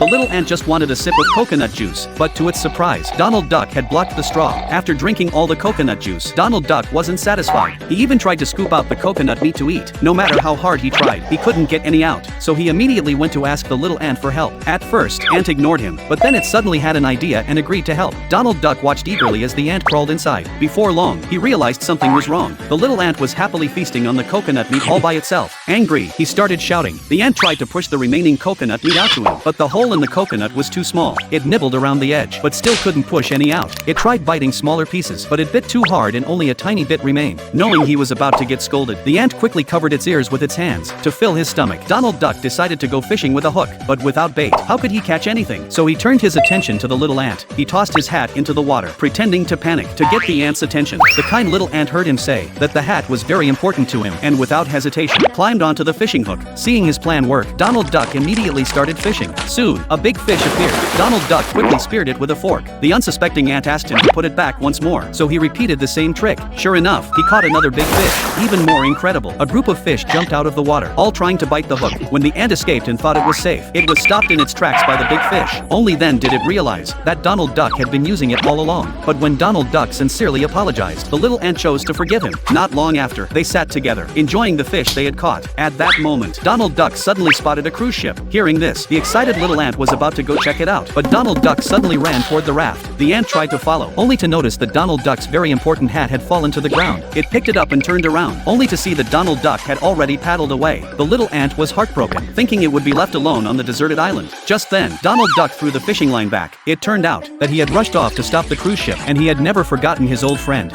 The little ant just wanted a sip of coconut juice, but to its surprise, Donald Duck had blocked the straw. After drinking all the coconut juice, Donald Duck wasn't satisfied. He even tried to scoop out the coconut meat to eat. No matter how hard he tried, he couldn't get any out. So he immediately went to ask the little ant for help. At first, Ant ignored him, but then it suddenly had an idea and agreed to help. Donald Duck watched eagerly as the ant crawled inside. Before long, he realized something was wrong. The little ant was happily feasting on the coconut meat all by itself. Angry, he started shouting. The ant tried to push the remaining coconut meat out to him, but the hole in the coconut was too small. It nibbled around the edge, but still couldn't push any out. It tried biting smaller pieces, but it bit too hard and only a tiny bit remained. Knowing he was about to get scolded, the ant quickly covered its ears with its hands. To fill his stomach, Donald Duck decided to go fishing with a hook, but without bait. How could he catch anything? So he turned his attention to the little ant. He tossed his hat into the water, pretending to panic. To get the ant's attention, the kind little ant heard him say that the hat was very important to him, and without hesitation, climbed onto the fishing hook. Seeing his plan work, Donald Duck immediately started fishing. Soon, a big fish appeared. Donald Duck quickly speared it with a fork. The unsuspecting ant asked him to put it back once more, so he repeated the same trick. Sure enough, he caught another big fish. Even more incredible, a group of fish jumped out of the water, all trying to bite the hook. When the ant escaped and thought it was safe, it was stopped in its tracks by the big fish. Only then did it realize that Donald Duck had been using it all along. But when Donald Duck sincerely apologized, the little ant chose to forgive him. Not long after, they sat together, enjoying the fish they had caught. At that moment, Donald Duck suddenly spotted a cruise ship. Hearing this, the excited little ant was about to go check it out, but Donald Duck suddenly ran toward the raft. The ant tried to follow, only to notice that Donald Duck's very important hat had fallen to the ground. It picked it up and turned around, only to see that Donald Duck had already paddled away. The little ant was heartbroken, thinking it would be left alone on the deserted island. Just then, Donald Duck threw the fishing line back. It turned out that he had rushed off to stop the cruise ship, and he had never forgotten his old friend.